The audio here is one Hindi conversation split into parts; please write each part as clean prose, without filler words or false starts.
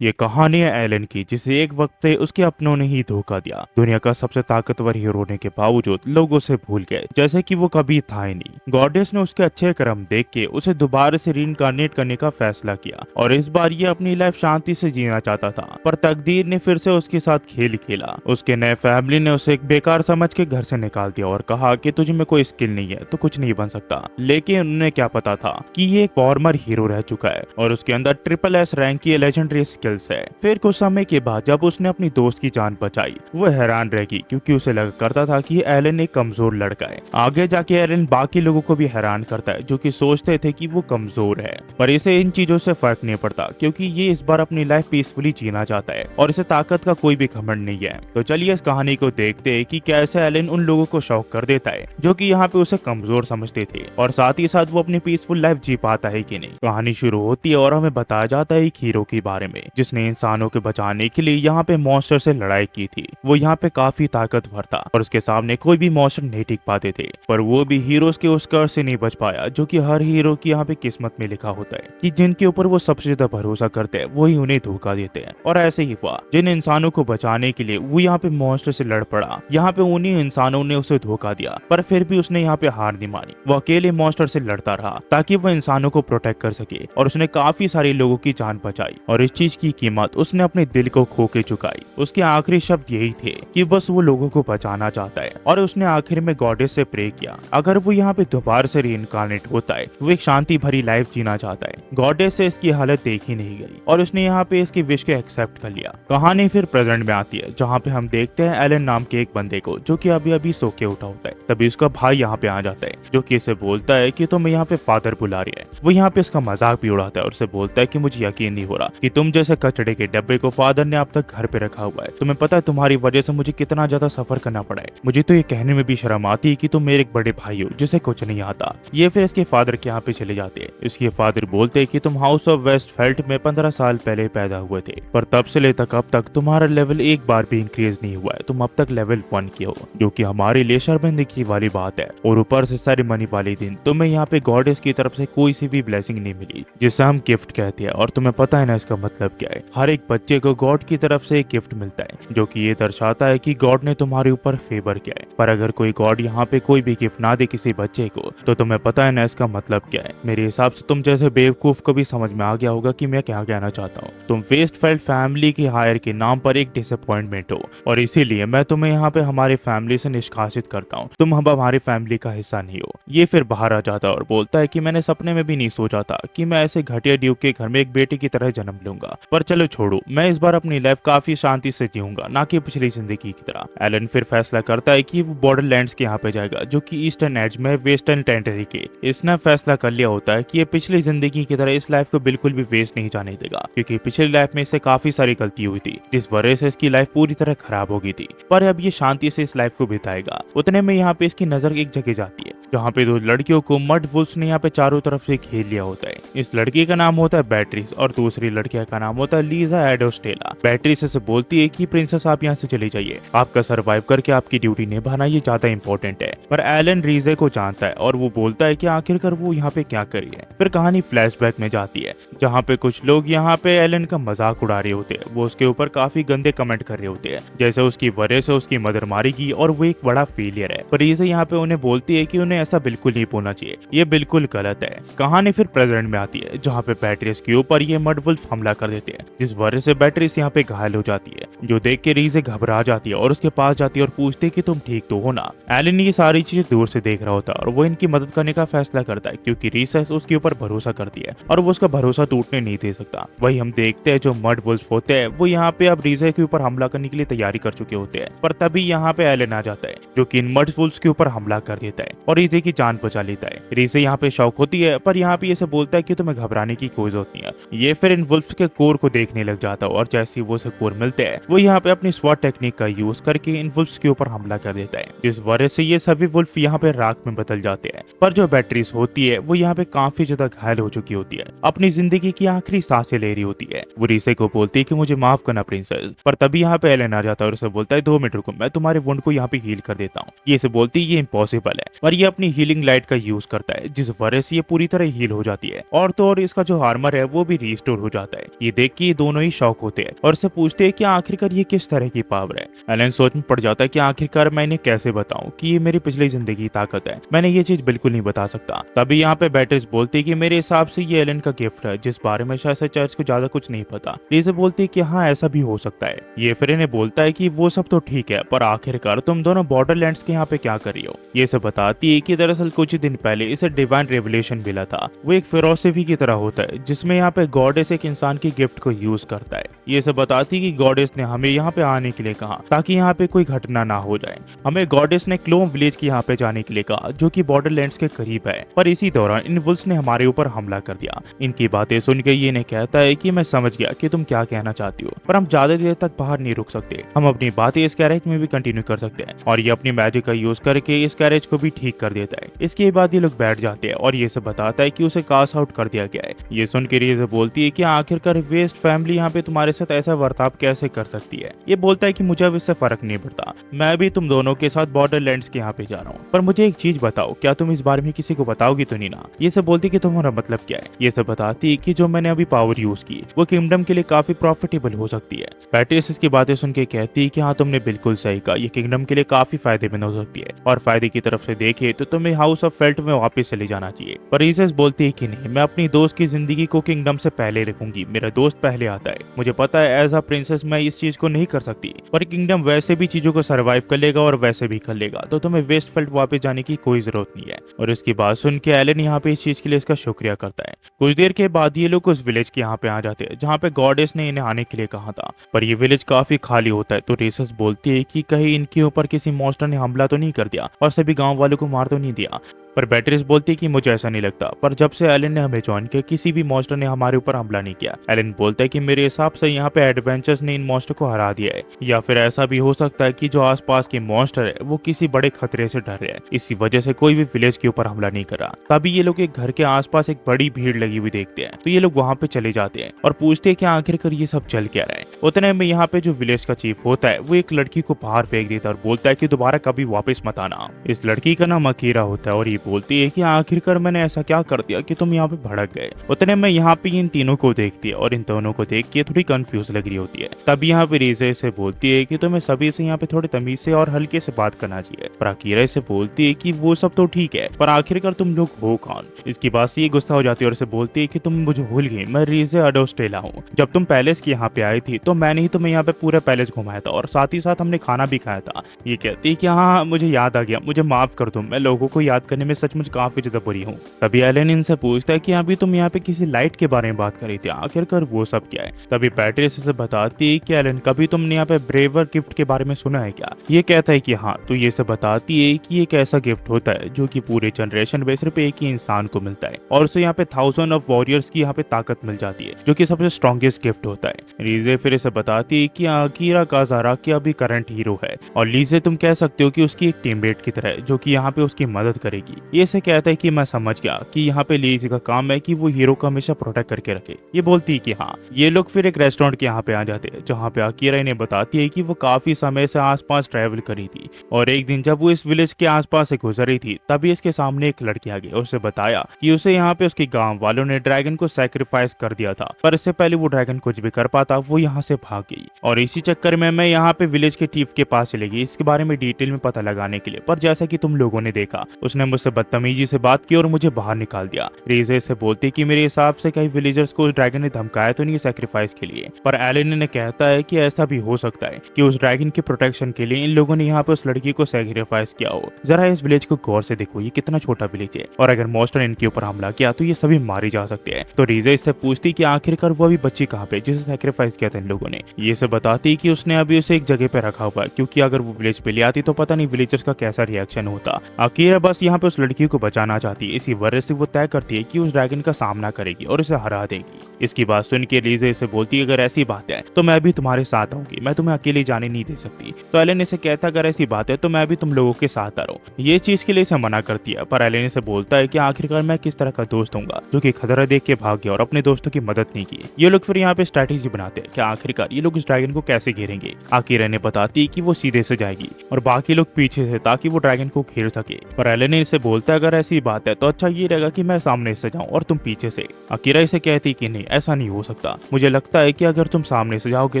ये कहानी है एलन की, जिसे एक वक्त पे उसके अपनों ने ही धोखा दिया। दुनिया का सबसे ताकतवर हीरो होने के बावजूद लोग उसे भूल गए, जैसे कि वो कभी था ही नहीं। गॉडेस ने उसके अच्छे कर्म देख के उसे दोबारा से रीइंकार्नेट करने का फैसला किया और इस बार ये अपनी लाइफ शांति से जीना चाहता था, पर तकदीर ने फिर से उसके साथ खेल खेला। उसके नए फैमिली ने उसे एक बेकार समझ के घर से निकाल दिया और कहा कि तुझ में कोई स्किल नहीं है तो कुछ नहीं बन सकता। लेकिन उन्हें क्या पता था कि ये एक फॉर्मर हीरो रह चुका है और उसके अंदर ट्रिपल एस रैंक की लेजेंडरी स्किल्स है। फिर कुछ समय के बाद जब उसने अपनी दोस्त की जान बचाई, वो हैरान रह गई क्योंकि उसे लगा करता था कि एलन एक कमजोर लड़का है। आगे जाके एलन बाकी लोगों को भी हैरान करता है जो कि सोचते थे कि वो कमजोर है, पर इसे इन चीजों से फर्क नहीं पड़ता क्योंकि ये इस बार अपनी लाइफ पीसफुली जीना चाहता है और इसे ताकत का कोई भी घमंड नहीं है। तो चलिए इस कहानी को देखते हैं कि कैसे एलन उन लोगों को शौक कर देता है जो कि यहाँ पे उसे कमजोर समझते थे, और साथ ही साथ वो अपनी पीसफुल लाइफ जी पाता है कि नहीं। कहानी शुरू होती है और हमें बताया जाता है एक हीरो के बारे में जिसने इंसानों के बचाने के लिए यहाँ पे मॉन्स्टर से लड़ाई की थी। वो यहाँ पे काफी ताकतवर था और उसके सामने कोई भी मॉन्स्टर नहीं टिक पाते थे, पर वो भी हीरोज के उस कर्ज से नहीं बच पाया जो कि हर हीरो की यहाँ पे किस्मत में लिखा होता है कि जिनके ऊपर वो सबसे ज्यादा भरोसा करते हैं वही उन्हें धोखा देते हैं। और ऐसे ही हुआ, जिन इंसानों को बचाने के लिए वो यहाँ पे मॉन्स्टर से लड़ पड़ा, यहाँ पे उन्हीं इंसानों ने उसे धोखा दिया, पर फिर भी उसने यहाँ पे हार नहीं मानी। वो अकेले मॉन्स्टर से लड़ता रहा ताकि वो इंसानों को प्रोटेक्ट कर सके और उसने काफी सारे लोगों की जान बचाई और इस चीज की कीमत उसने अपने दिल को खो के चुकाई। उसके आखिरी शब्द यही थे कि बस वो लोगों को बचाना चाहता है, और उसने आखिर में गॉडेस से प्रे किया अगर वो यहाँ पे दोबारा से रीइंकार्नेट होता है वो एक शांति भरी लाइफ जीना चाहता है। गॉडेस से इसकी हालत देखी नहीं गई और उसने यहाँ पे इसकी विश को एक्सेप्ट कर लिया। कहानी फिर प्रेजेंट में आती है जहाँ पे हम देखते हैं एलन नाम के एक बंदे को जो कि अभी अभी सो के उठा होता है। तभी उसका भाई यहाँ पे आ जाता है जो कि इसे बोलता है कि तुम यहाँ पे फादर बुला रही है। वो यहाँ पे इसका मजाक भी उड़ाता है और उसे बोलता है कि मुझे यकीन नहीं हो रहा कि तुम जैसे कचड़े के डब्बे को फादर ने अब तक घर पे रखा हुआ है। तुम्हें पता है तुम्हारी वजह से मुझे कितना ज्यादा सफर करना पड़ा है। मुझे तो ये कहने में भी शर्म आती है कि तुम मेरे एक बड़े भाई हो जिसे कुछ नहीं आता। ये फिर इसके फादर के यहाँ पे चले जाते हैं। इसके फादर बोलते हैं कि तुम हाउस ऑफ वेस्टफेल्ट में 15 साल पहले पैदा हुए थे, पर तब से लेकर अब तक तुम्हारा लेवल एक बार भी इंक्रीज नहीं हुआ है। तुम अब तक लेवल 1 के हो, जो कि हमारे लिए शर्मिंदगी वाली बात है। और ऊपर से सेरेमनी वाले दिन तुम्हें यहाँ पे गॉडेस की तरफ से कोई सी भी ब्लेसिंग नहीं मिली जिसे हम गिफ्ट कहते हैं। और तुम्हें पता है ना इसका मतलब क्या है? हर एक बच्चे को गॉड की तरफ से एक गिफ्ट मिलता है जो कि ये दर्शाता है कि गॉड ने तुम्हारे ऊपर फेवर किया है। पर अगर कोई गॉड यहाँ पे कोई भी गिफ्ट ना दे किसी बच्चे को तो तुम्हें पता है ना इसका मतलब क्या है? मेरे हिसाब से तुम जैसे बेवकूफ को भी समझ में आ गया होगा कि मैं क्या कहना चाहता हूँ। तुम वेस्टफेल्ड फैमिली की हायर के नाम पर एक डिसअपॉइंटमेंट हो और इसीलिए मैं तुम्हें यहाँ पे हमारे फैमिली से निष्कासित करता हूँ। तुम अब हमारी फैमिली का हिस्सा नहीं हो। ये फिर बाहर आ जाता है और बोलता है कि मैंने सपने में भी नहीं सोचा था कि मैं ऐसे घटिया ड्यूक के घर में एक बेटे की तरह जन्म लूंगा, पर चलो छोड़ो, मैं इस बार अपनी लाइफ काफी शांति से जीऊंगा, ना कि पिछली जिंदगी की तरह। एलन फिर फैसला करता है कि वो बॉर्डरलैंड्स के यहाँ पे जाएगा जो कि ईस्टर्न एज में वेस्टर्न टेरिटरी के। इसने फैसला कर लिया होता है कि ये पिछली जिंदगी की तरह इस लाइफ को बिल्कुल भी वेस्ट नहीं जाने देगा, क्योंकि पिछली लाइफ में इससे काफी सारी गलती हुई थी जिस वजह से इसकी लाइफ पूरी तरह खराब हो गई थी। पर अब ये शांति से इस लाइफ को बिताएगा। उतने में यहाँ पे इसकी नजर एक जगह जाती है जहाँ पे दो लड़कियों को मड वुल्फ्स ने यहाँ पे चारों तरफ से घेर लिया होता है। इस लड़की का नाम होता है बैट्रिस और दूसरी लड़की का नाम होता है लीजा एडोस्टेला। बैट्रिस से बोलती है कि प्रिंसेस आप यहाँ से चली जाइए, आपका सर्वाइव करके आपकी ड्यूटी निभाना ये ज्यादा इंपॉर्टेंट है। पर एलन रीजे को जानता है और वो बोलता है कि आखिरकार वो यहाँ पे क्या करी है। फिर कहानी फ्लैशबैक में जाती है जहाँ पे कुछ लोग यहाँ पे एलन का मजाक उड़ा रहे होते हैं। वो उसके ऊपर काफी गंदे कमेंट कर रहे होते हैं, जैसे उसकी वजह से उसकी मदर मारी गई और वो एक बड़ा फेलियर है। पर रीजे यहाँ पे उन्हें बोलती है कि उन्हें ऐसा बिल्कुल नहीं बोलना चाहिए, ये बिल्कुल गलत है। कहानी फिर प्रेजेंट में आती है जहाँ पे बैट्रिस के ऊपर ये मड वुल्फ हमला कर देते हैं, जिस वजह से बैट्रिस यहाँ पे घायल हो जाती है, जो देख के रीजे घबरा जाती है और उसके पास जाती है और पूछती है कि तुम ठीक तो हो ना। एलन ये सारी चीजें दूर से देख रहा होता है और वो इनकी मदद करने का फैसला करता है क्योंकि रीसेस उसके ऊपर भरोसा करती है और वो उसका भरोसा टूटने नहीं दे सकता। वही हम देखते हैं जो मड वुल्फ होते हैं वो यहाँ पे अब रीजे के ऊपर हमला करने के लिए तैयारी कर चुके होते हैं, पर तभी यहाँ पे एलन आ जाता है जो कि इन मड वुल्फ्स के ऊपर हमला कर देता है और रीजे की जान बचा लेता है। रीजे यहाँ पे शौक होती है पर यहाँ पे ये बोलता है कि तुम्हें घबराने की कोई जरूरत नहीं है। ये फिर इन वुल्फ्स के कोर को देखने लग जाता है और जैसे ही वो उसे कोर मिलते हैं वो यहाँ पे अपनी स्वॉट टेक्निक का यूज करके इन वुल्फ्स के ऊपर हमला कर देता है, जिस वजह से ये सभी वुल्फ यहाँ पे राख में बदल जाते हैं। पर जो बैटरीज होती है वो यहाँ पे काफी ज्यादा घायल हो चुकी होती है, अपनी जिंदगी की आखिरी सांसें ले रही होती है। वो रीसे को बोलती है कि मुझे माफ करना प्रिंसेस, पर तभी यहाँ पे एलन आ जाता है और उसे बोलता है 2 मिनट रुको, मैं तुम्हारे वुंड को यहाँ पे हील कर देता हूँ। ये इसे बोलती है ये इम्पॉसिबल है, पर ये अपनी हीलिंग लाइट का यूज करता है, जिस वजह से ये पूरी तरह हील हो जाती है और तो और इसका जो आर्मर है वो भी रिस्टोर हो जाता है। ये देख के ये दोनों ही शॉक होते हैं और उससे पूछते हैं कि आखिरकार ये किस तरह की पावर है। एलन सोच में पड़ जाता है कि आखिरकार मैं इन्हें कैसे बताऊं कि ये मेरी पिछली जिंदगी की ताकत है, मैंने ये चीज बिल्कुल नहीं बता सकता। तभी यहाँ पे बैटर्स बोलती है कि मेरे हिसाब से ये एलन का गिफ्ट है, जिस बारे में शायद से चर्च को ज्यादा कुछ नहीं पता। लीज़ा बोलती है कि हाँ ऐसा भी हो सकता है। ये फिर इन्हें बोलता है कि वो सब तो ठीक है, पर आखिरकार तुम दोनों बॉर्डरलैंड्स के यहाँ पे क्या कर रही हो। ये सब बताती है कि दरअसल कुछ दिन पहले इसे डिवाइन रेवलेशन मिला था। वो एक फिलोसफी की तरह होता है जिसमें यहाँ पे गॉडेस एक इंसान की गिफ्ट को यूज करता है। ये सब बताती है कि गॉडेस ने हमें यहाँ पे आने के लिए कहा ताकि यहाँ पे कोई घटना ना हो जाए। हमें गॉडेस ने क्लोम विलेज के यहाँ पे जाने के लिए कहा जो कि बॉर्डरलैंड्स के करीब है, पर इसी दौरान इन वुल्फ्स ने हमारे ऊपर हमला कर दिया। इनकी बातें सुन के ये इन्हें कहता है कि मैं समझ गया कि तुम क्या कहना चाहती हो, पर हम ज्यादा देर तक बाहर नहीं रुक सकते, हम अपनी बातें इस गैरेज में भी कंटिन्यू कर सकते हैं। और ये अपनी मैजिक का यूज करके इस गैरेज को भी ठीक कर देता है। इसके बाद ये लोग बैठ जाते हैं और ये सब बताता है कि उसे कास्ट आउट कर दिया गया है। ये सुन के रीज़ा बोलती है कि आखिरकार वेस्ट फैमिली यहाँ पे तुम्हारे साथ ऐसा बर्ताव कैसे कर सकती है। ये बोलता है कि मुझे अब इससे फर्क नहीं पड़ता, मैं भी तुम दोनों के साथ बॉर्डरलैंड्स के यहाँ पे जा रहा हूँ, पर मुझे एक चीज बताओ, क्या तुम इस बारे में किसी को बताओगी तो नहीं ना। ये सब बोलती कि तुम्हारा मतलब क्या है। ये सब बताती है कि जो मैंने अभी पावर यूज की वो किंगडम के लिए काफी प्रॉफिटेबल हो सकती है। पैट्रिस इसकी बातें सुन के कहती है कि हाँ तुमने बिल्कुल सही कहा, ये किंगडम के लिए काफी फायदेमंद हो सकती है, और फायदे की तरफ से देखे तो तुम्हें हाउस ऑफ फेल्ट में वापस चले जाना चाहिए। पर रीसेस बोलती है कि नहीं, मैं अपनी दोस्त की जिंदगी को किंगडम से पहले रखूंगी, मेरा दोस्त पहले आता है। मुझे पता है एज अ प्रिंसेस मैं इस चीज को नहीं कर सकती, पर किंगडम वैसे भी चीजों को सर्वाइव कर लेगा और वैसे भी कर लेगा, तो तुम्हें वेस्टफेल्ट वापस जाने की कोई जरूरत नहीं है। और इसकी बात सुन के एलन यहाँ पे इस चीज के लिए इसका शुक्रिया करता है। कुछ देर के बाद ये लोग उस विलेज के यहाँ पे आ जाते हैं जहाँ पे गॉडेस ने इन्हें आने के लिए कहा था, पर ये विलेज काफी खाली होता है। तो रेसस बोलती है कि कहीं इनके ऊपर किसी मॉन्स्टर ने हमला तो नहीं कर दिया और सभी गांव वालों को मार तो नहीं दिया। पर बैटरीज बोलती है कि मुझे ऐसा नहीं लगता, पर जब से एलन ने हमें ज्वाइन किया किसी भी मॉन्स्टर ने हमारे ऊपर हमला नहीं किया। एलन बोलता है कि मेरे हिसाब से यहाँ पे एडवेंचर्स ने इन मॉन्स्टर को हरा दिया है, या फिर ऐसा भी हो सकता है कि जो आसपास के मॉन्स्टर है वो किसी बड़े खतरे से डर रहे हैं, इसी वजह से कोई भी विलेज के ऊपर हमला नहीं करा। तभी ये लोग एक घर के आसपास एक बड़ी भीड़ लगी हुई देखते हैं, तो ये लोग वहाँ पे चले जाते हैं और पूछते हैं कि आखिरकार ये सब चल क्या रहा है। उतने में यहाँ पे जो विलेज का चीफ होता है वो एक लड़की को बाहर फेंक देता है और बोलता है कि दोबारा कभी वापस मत आना। इस लड़की का नाम अकीरा होता है और ये बोलती है कि आखिरकार मैंने ऐसा क्या कर दिया कि तुम यहाँ पे भड़क गए। उतने में यहाँ पे इन तीनों को देखती है और इन दोनों को देख के थोड़ी कंफ्यूज लग रही होती है। तब यहाँ पे रीज़ा से बोलती है कि तुम्हें सभी से यहाँ पे थोड़े तमीज से और हल्के से बात करना चाहिए। पर अकीरा से बोलती है कि वो सब तो ठीक है, पर आखिरकार तुम लोग हो कौन। इसकी बात से ये गुस्सा हो जाती है और इसे बोलती है कि तुम मुझे भूल गई, मैं रीज़ा अडोस्टेला हूँ। जब तुम पैलेस के यहाँ पे आई थी तो मैंने ही तुम्हें यहाँ पे पूरा पैलेस घुमाया था और साथ ही साथ हमने खाना भी खाया था। ये कहती है कि हाँ मुझे याद आ गया, मुझे माफ कर दो, मैं लोगों को याद करने में सचमुच काफी ज्यादा बुरी हूँ। तभी एलन इनसे पूछता है कि अभी तुम यहाँ पे किसी लाइट के बारे में बात कर रही थी, आखिरकार वो सब क्या है। तभी पैट्रिस से बताती है कि एलन कभी तुमने यहाँ पे ब्रेवर गिफ्ट के बारे में सुना है क्या। ये कहता है कि हाँ। तो ये सब बताती है कि एक ऐसा गिफ्ट होता है जो कि पूरे जनरेशन में सिर्फ एक ही इंसान को मिलता है और उसे यहाँ पे 1000 ऑफ वॉरियर्स की यहाँ पे ताकत मिल जाती है, जो कि सबसे स्ट्रॉन्गेस्ट गिफ्ट होता है। रीज़े फिर इसे बताती है कि अकीरा काज़ारा की अभी करंट हीरो है और लीज़े तुम कह सकते हो कि उसकी एक टीममेट की तरह जो कि यहाँ पे उसकी मदद करेगी। ये इसे कहता है कि मैं समझ गया कि यहाँ पे लीज़े का काम है कि वो हीरो को हमेशा प्रोटेक्ट करके रखे। ये बोलती है कि हाँ। ये लोग फिर एक रेस्टोरेंट के यहाँ पे आ जाते हैं जहाँ पे अकीरा इन्हें बताती है कि वो काफी समय से आसपास ट्रैवल करी थी और एक दिन जब वो इस विलेज के आसपास से गुजर रही थी तभी इसके सामने एक लड़की आ गई और उसे बताया कि उसे यहाँ पे उसके गांव वालों ने ड्रैगन को सैक्रिफाइस कर दिया था, पर इससे पहले वो ड्रैगन कुछ भी कर पाता वो यहाँ से भाग गई। और इसी चक्कर में मैं यहाँ पे विलेज के चीफ के पास चली गई इसके बारे में डिटेल में पता लगाने के लिए, पर जैसा कि तुम लोगों ने देखा उसने मुझसे बदतमीजी से बात की और मुझे बाहर निकाल दिया। रीज़े से बोलती कि मेरे हिसाब से कई विलेजर्स को उस ड्रैगन ने धमकाया तो नहीं सैक्रिफाइस के लिए, पर एलन ने कहता है कि ऐसा भी हो सकता है कि उस ड्रैगन के प्रोटेक्शन के लिए इन लोगों ने यहाँ पे उस लड़की को सैक्रिफाइस किया हो। जरा इस विलेज को गौर से देखो, ये कितना छोटा विलेज है और अगर मॉन्स्टर इनके ऊपर हमला किया तो ये सभी मारे जा सकते हैं। तो रीज़ा इससे पूछती कि आखिरकार वो अभी बच्ची कहाँ पे जिसे सैक्रिफाइस किया था इन लोगों ने। ये सब बताती कि उसने अभी उसे एक जगह पे रखा हुआ है क्योंकि अगर वो विलेज पे ले आती तो पता नहीं विलेजर्स का कैसा रिएक्शन होता। अकीरा बस यहाँ पे उस लड़की को बचाना चाहती है, इसी वजह से वो तय करती है कि उस ड्रैगन का सामना करेगी और उसे हरा देगी। इसकी बात सुन के रीज़ा इसे बोलती है अगर ऐसी बात है तो मैं भी तुम्हारे तुम्हारे साथ आऊंगी, मैं तुम्हें अकेले जाने नहीं दे सकती। तो एलन इसे कहता अगर ऐसी बात है तो मैं भी तुम लोगों के साथ आ रहा हूँ। ये चीज के लिए इसे मना करती है, पर एलन इसे बोलता है कि आखिरकार मैं किस तरह का दोस्त हूँगा जो कि खतरा देख के भाग गया और अपने दोस्तों की मदद नहीं की। ये लोग फिर यहाँ पे स्ट्रैटेजी बनाते हैं कि आखिरकार ये लोग इस ड्रैगन को कैसे घेरेंगे। आकिरा ने बताती है कि वो सीधे से जाएगी और बाकी लोग पीछे से, ताकि वो ड्रैगन को घेर सके। पर एलन इसे बोलता है अगर ऐसी बात है तो अच्छा ये रहेगा कि मैं सामने से जाऊं और तुम पीछे से। आकिरा इसे कहती कि नहीं, ऐसा नहीं हो सकता, मुझे लगता है कि अगर तुम सामने से जाओगे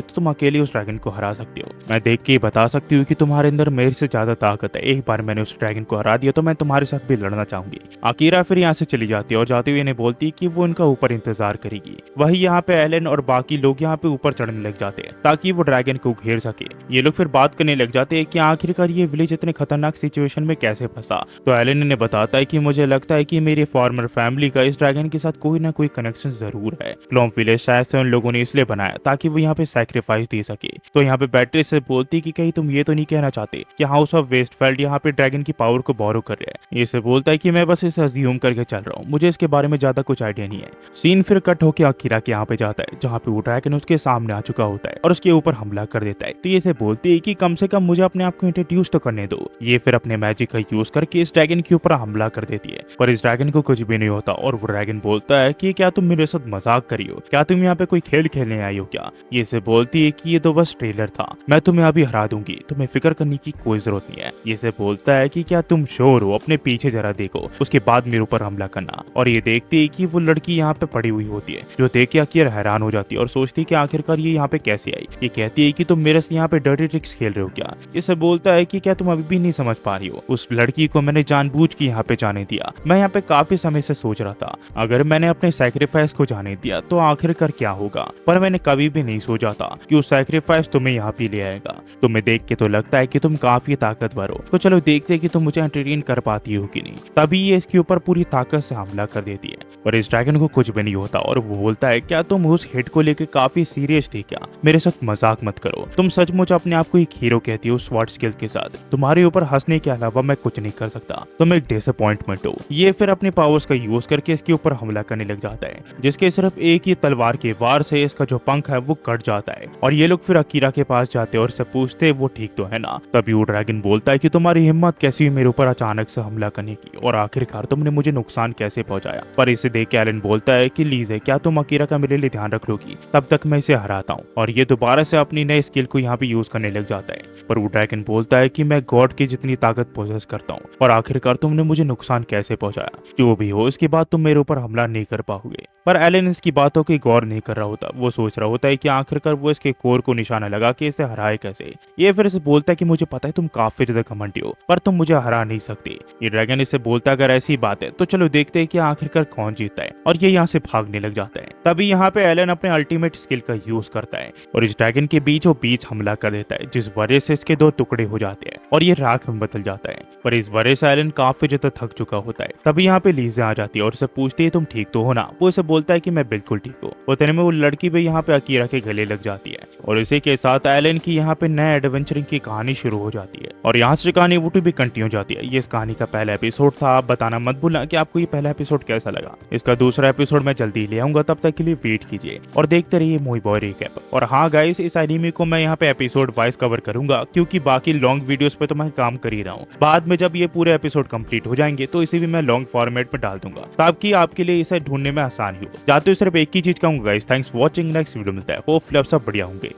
तो तुम अकेले उस ड्रैगन को हरा सकते हो। मैं देख के ही बता सकती हूँ कि तुम्हारे अंदर मेरे से ज्यादा ताकत है। एक बार मैंने उस ड्रैगन को हरा दिया तो मैं तुम्हारे साथ भी लड़ना चाहूंगी। आकिरा फिर यहाँ से चली जाती है और जाते हुए इन्हें बोलती है कि वो उनका ऊपर इंतजार करेगी। वही यहाँ पे एलन और बाकी लोग यहाँ पे ऊपर चढ़ने लग जाते हैं ताकि वो ड्रैगन को घेर सके। ये लोग फिर बात करने लग जाते हैं कि आखिरकार ये विलेज इतने खतरनाक सिचुएशन में कैसे फंसा। तो एलन इन्हें बताता है कि मुझे लगता है कि मेरे फॉर्मर फैमिली का इस ड्रैगन के साथ कोई ना कोई कनेक्शन जरूर है। क्लोम विलेज शायद से उन लोगों ने इसलिए बनाया ताकि वो यहाँ पे सैक्रिफाइस दे सके। तो यहाँ पे बैटरी से बोलती कि कहीं तुम ये तो नहीं कहना चाहते कि हाउस ऑफ वेस्टफेल्ड यहाँ पे ड्रैगन की पावर को बोरो कर रहे हैं। ये से बोलता है कि मैं बस इसे अज्यूम करके चल रहा हूँ, मुझे इसके बारे में ज्यादा कुछ आइडिया नहीं है। सीन फिर कट होकर आकिरा के यहाँ पे जाता है जहाँ पे वो ड्रैगन उसके सामने आ चुका होता है और उसके ऊपर हमला कर देता है। तो ये से बोलती है कि कम से कम मुझे अपने आप को इंट्रोड्यूस तो करने दो। ये फिर अपने मैजिक का यूज करके इस ड्रैगन के ऊपर हमला कर देती है, पर इस ड्रैगन को कुछ भी नहीं होता और वो ड्रैगन बोलता है कि क्या तुम मेरे साथ मजाक करी हो, क्या तुम यहाँ पे कोई खेल खेलने आई हो क्या। ये से बोलती है कि ये तो बस ट्रेलर था, मैं तुम्हें अभी हरा दूंगी, तुम्हें फिक्र करने की कोई जरूरत नहीं है। ये से बोलता है कि क्या तुम श्योर हो, अपने पीछे जरा देखो, उसके बाद मेरे ऊपर हमला करना। और ये देखती है कि वो लड़की यहाँ पे पड़ी हुई होती है, जो देख के आकिरा हैरान हो जाती है और सोचती है कि आखिरकार ये यहाँ पे कैसे आई। ये कहती है कि तुम मेरे से यहाँ पे डर्टी ट्रिक्स खेल रहे हो क्या। इसे बोलता है कि क्या तुम अभी भी नहीं समझ पा रही हो, उस लड़की को मैंने जानबूझ के यहाँ पे जाने दिया। मैं यहाँ पे काफी समय से सोच रहा था अगर मैंने अपने सैक्रिफाइस को जाने दिया तो आखिरकार क्या होगा, पर मैंने कभी भी नहीं सोचा था कि उस सैक्रिफाइस तुम्हें यहाँ पे ले आएगा। तुम्हें देख के तो लगता है कि तुम काफी ताकतवर हो, तो चलो देखते हैं कि तुम मुझे एंटरटेन कर पाती हो कि नहीं। तभी ये इसके ऊपर पूरी ताकत से हमला कर देती है, पर इस ड्रैगन को कुछ भी नहीं होता और वो बोलता है क्या तुम उस हिट को लेकर काफी सीरियस थी क्या, मेरे साथ मजाक मत करो, तुम सचमुच अपने आप को एक हीरो कहती हो स्वॉर्ड स्किल्स के साथ, तुम्हारे ऊपर हंसने के अलावा मैं कुछ नहीं कर सकता, तुम एक डिसअपॉइंटमेंट हो। ये फिर अपने पावर्स का यूज करके इसके ऊपर हमला करने लग जाता है, जिसके सिर्फ एक ही तलवार के वार से इसका जो पंख है वो कट जाता है। और ये लोग फिर आकिरा के पास जाते हैं और इससे पूछते वो ठीक तो है ना। तभी वो ड्रैगन बोलता है कि तुम्हारी हिम्मत कैसी हुई मेरे ऊपर अचानक से हमला करने की, और आखिरकार तुमने मुझे नुकसान कैसे पहुंचाया। पर इसे देख के एलन बोलता है कि लीजे क्या तुम आकिरा का मेरे लिए ध्यान रख लोगी, तब तक मैं इसे हराता हूँ। और ये दोबारा से अपनी नई स्किल को यहाँ पे यूज करने लग जाता है, पर वो ड्रैगन बोलता है कि मैं गॉड की जितनी ताकत पोजेस करता हूँ, और आखिरकार तुमने मुझे नुकसान कैसे पहुंचाया। जो भी हो इसके बाद तुम मेरे ऊपर हमला नहीं कर पाओगे। पर एलन इसकी बातों की गौर नहीं कर रहा होता, वो सोच रहा होता है कि आखिरकार वो इसके कोर को निशाना लगा के इसे हराए कैसे। ये फिर इसे बोलता है कि मुझे पता है तुम काफी ज्यादा घमंडी हो, पर तुम मुझे हरा नहीं सकते। ये ड्रैगन इससे बोलता है अगर ऐसी बात है तो चलो देखते हैं कि आखिरकार कौन जीतता है, और ये यहाँ से भागने लग जाता है। तभी यहाँ पे एलन अपने अल्टीमेट स्किल का यूज करता है और इस ड्रैगन के बीचों बीच हमला कर देता है, जिस वजह से इसके दो टुकड़े हो जाते हैं और ये राख में बदल जाता है। पर इस वजह से एलन काफी ज्यादा थक चुका होता है। तभी यहाँ पे लीजा आ जाती है और उसे पूछती है तुम ठीक तो हो ना। वो इसे बोलता है कि मैं बिल्कुल ठीक हूँ। उतने में वो लड़की भी यहाँ पे आकिरा के गले लग जाती है और इसी के साथ एलन की यहाँ पे नए एडवेंचरिंग की कहानी शुरू हो जाती है और यहाँ से कहानी वो भी कंटिन्यू जाती है। ये इस कहानी का पहला एपिसोड था। आप बताना मत भूलना कि आपको ये पहला एपिसोड कैसा लगा। इसका दूसरा एपिसोड मैं जल्दी ले आऊंगा, तब तक के लिए वेट कीजिए और देखते रहिए मूवी बॉय रिकैप। और हाँ गाइस, इस एनीमे को मैं यहाँ पे एपिसोड वाइज कवर करूंगा क्योंकि बाकी लॉन्ग वीडियोस पे तो मैं काम कर ही रहा हूँ। बाद में जब ये पूरे एपिसोड कंप्लीट हो जाएंगे तो इसे भी मैं लॉन्ग फॉर्मेट में डाल दूंगा ताकि आपके लिए इसे ढूंढने में आसानी हो। जाते हुए सिर्फ एक ही चीज कहूंगा guys, thanks for watching. Next video मिलता है, होपफुली आप सब बढ़िया होंगे।